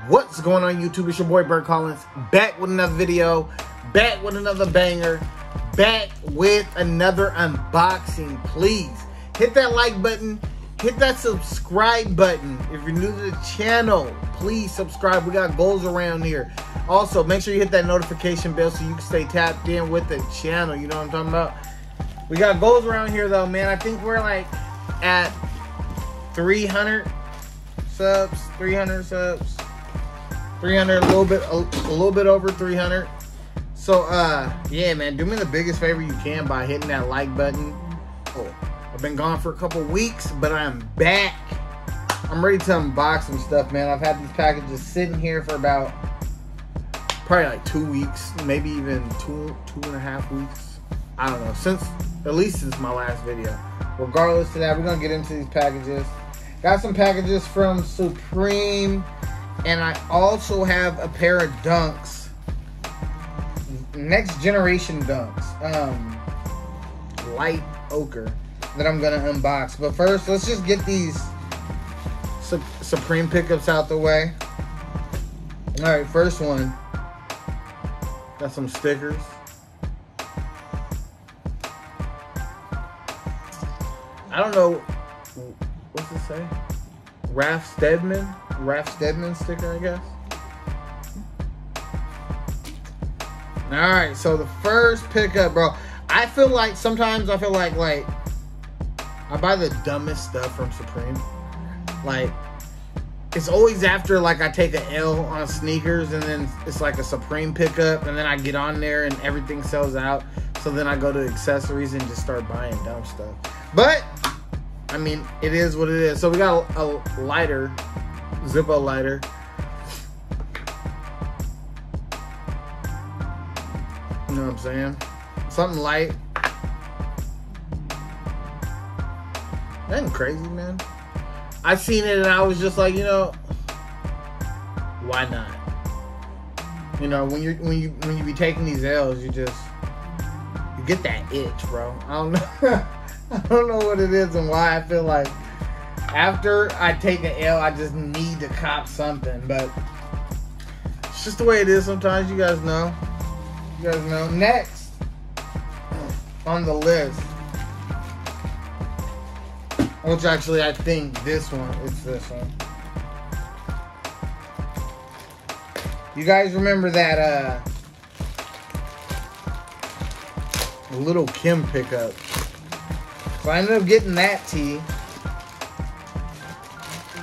What's going on YouTube? It's your boy Burre Collins, back with another video, back with another banger, back with another unboxing. Please hit that like button, hit that subscribe button. If you're new to the channel, please subscribe. We got goals around here. Also, make sure you hit that notification bell so you can stay tapped in with the channel. You know what I'm talking about? We got goals around here though, man. I think we're like at 300 subs, 300, a little bit over 300. So yeah, man, do me the biggest favor you can by hitting that like button. Oh, I've been gone for a couple weeks, but I'm back. I'm ready to unbox some stuff, man. I've had these packages sitting here for about probably like 2 weeks, maybe even two and a half weeks. I don't know, at least since my last video. Regardless of that, we're gonna get into these packages. Got some packages from Supreme. And I also have a pair of dunks, next generation dunks, light ochre, that I'm gonna unbox. But first, let's just get these Supreme pickups out the way. All right, first one, got some stickers. I don't know, what's it say? Raf Steadman sticker, I guess. Alright, so the first pickup, bro. Sometimes I feel like I buy the dumbest stuff from Supreme. Like, it's always after like I take an L on sneakers and then it's like a Supreme pickup and then I get on there and everything sells out. So then I go to accessories and just start buying dumb stuff. But I mean, it is what it is. So we got a lighter, Zippo lighter. You know what I'm saying? Something light. That ain't crazy, man. I seen it and I was just like, you know, why not? You know, when you be taking these L's, you get that itch, bro. I don't know. I don't know what it is and why I feel like after I take an L, I just need to cop something. But it's just the way it is sometimes. You guys know. Next on the list, which actually I think it's this one. You guys remember that Little Kim pickup? So I ended up getting that tee,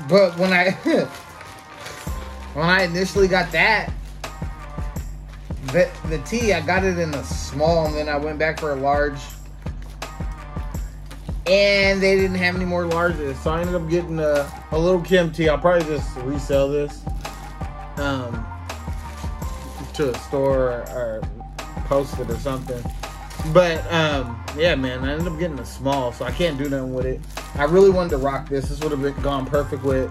but when I initially got the tee, I got it in a small, and then I went back for a large, and they didn't have any more larges, so I ended up getting a Little Kim tee. I'll probably just resell this to a store or post it or something. But, yeah, man, I ended up getting a small, so I can't do nothing with it. I really wanted to rock this. This would have gone perfect with,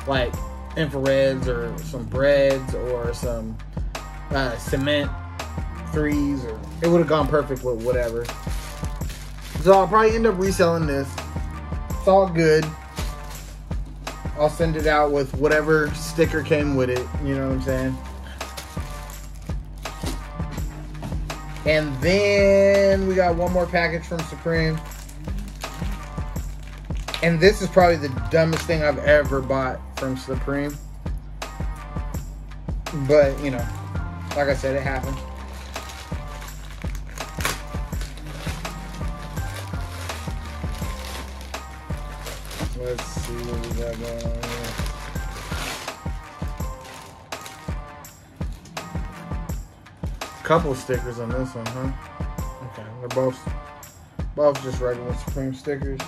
like, infrareds or some breads or some cement 3s. Or it would have gone perfect with whatever. So I'll probably end up reselling this. It's all good. I'll send it out with whatever sticker came with it. You know what I'm saying? And then we got one more package from Supreme. And this is probably the dumbest thing I've ever bought from Supreme. But, you know, like I said, it happened. Let's see what we got going on here. Couple stickers on this one, huh? Okay, they're both just regular Supreme stickers.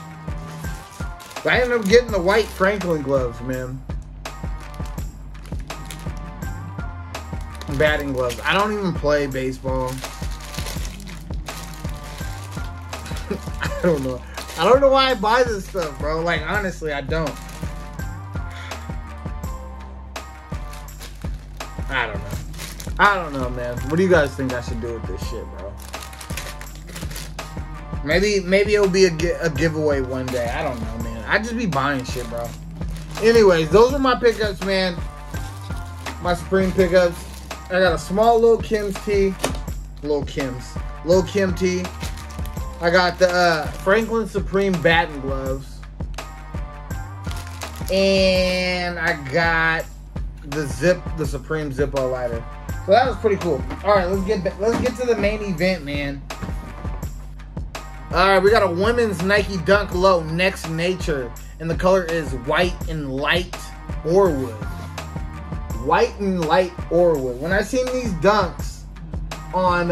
But I ended up getting the white Franklin gloves, man. Batting gloves. I don't even play baseball. I don't know. I don't know why I buy this stuff, bro. Like, honestly, I don't. I don't know, man. What do you guys think I should do with this shit, bro? Maybe it'll be a giveaway one day. I don't know, man. I just be buying shit, bro. Anyways, those are my pickups, man. my Supreme pickups. I got a small Lil Kim's tee. Lil Kim tee. I got the Franklin Supreme batting gloves. And I got the Supreme Zippo lighter. So that was pretty cool. All right, let's get to the main event, man. All right, we got a women's Nike Dunk Low Next Nature, and the color is white and light OREWOOD. White and light OREWOOD. When I seen these dunks on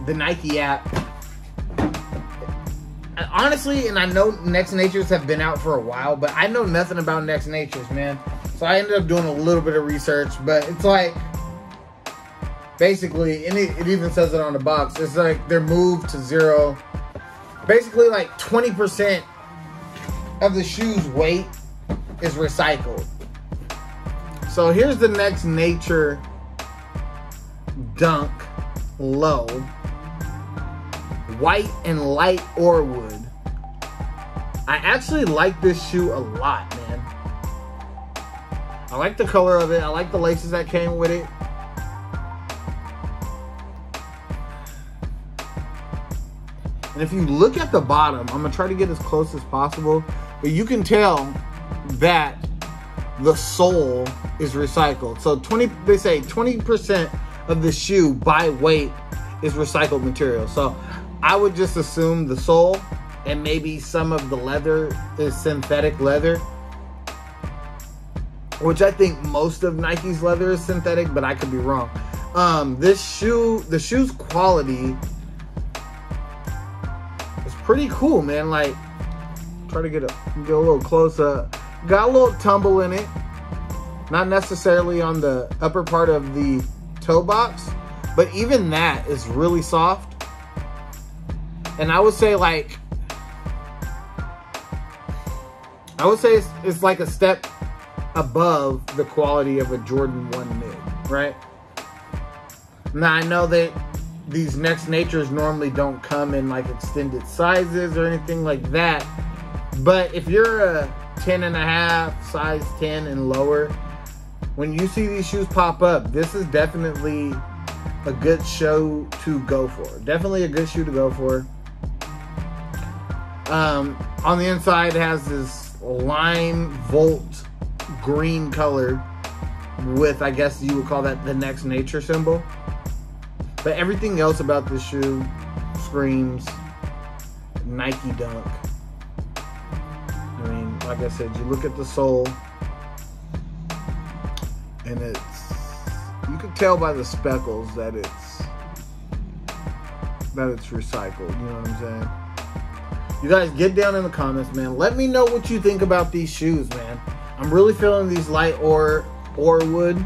the Nike app, honestly, and I know Next Natures have been out for a while, but I know nothing about Next Natures, man. So I ended up doing a little bit of research, but it's like, basically, and it even says it on the box, it's like they're moved to zero. Basically, like 20% of the shoe's weight is recycled. So here's the Next Nature Dunk Low. White and light OREWOOD. I actually like this shoe a lot, man. I like the color of it. I like the laces that came with it. And if you look at the bottom, I'm gonna try to get as close as possible, but you can tell that the sole is recycled. So they say 20% of the shoe by weight is recycled material. So I would just assume the sole and maybe some of the leather is synthetic leather, which I think most of Nike's leather is synthetic, but I could be wrong. The shoe's quality is pretty cool, man. Like, try to get a little close up. Got a little tumble in it, not necessarily on the upper part of the toe box, but even that is really soft. And I would say it's like a step above the quality of a Jordan 1 mid, right? Now I know that these Next Natures normally don't come in like extended sizes or anything like that, but if you're a 10.5, size 10 and lower, when you see these shoes pop up, this is definitely a good shoe to go for. Definitely a good shoe to go for. On the inside, it has this lime volt green color with, I guess you would call that the Next Nature symbol. But everything else about this shoe screams Nike Dunk. I mean, like I said, you look at the sole, and you can tell by the speckles that it's recycled. You know what I'm saying? You guys get down in the comments, man. Let me know what you think about these shoes, man. I'm really feeling these light OREWOOD.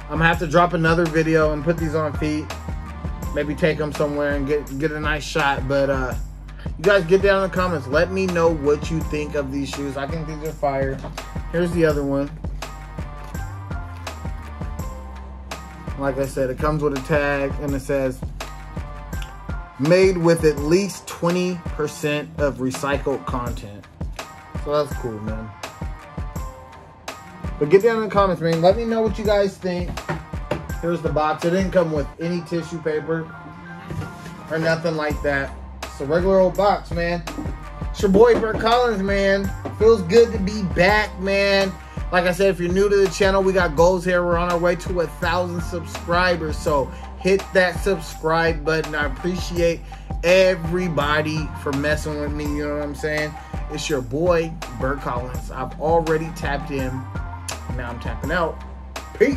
I'm gonna have to drop another video and put these on feet. Maybe take them somewhere and get a nice shot. But you guys get down in the comments. Let me know what you think of these shoes. I think these are fire. Here's the other one. Like I said, it comes with a tag and it says, made with at least 20% of recycled content. So that's cool, man. But get down in the comments, man. Let me know what you guys think. Here's the box. It didn't come with any tissue paper or nothing like that. It's a regular old box, man. It's your boy, Burre Collins, man. Feels good to be back, man. Like I said, if you're new to the channel, we got goals here. We're on our way to 1,000 subscribers. So hit that subscribe button. I appreciate everybody for messing with me. You know what I'm saying? It's your boy, Burre Collins. I've already tapped in. Now I'm tapping out. Peace.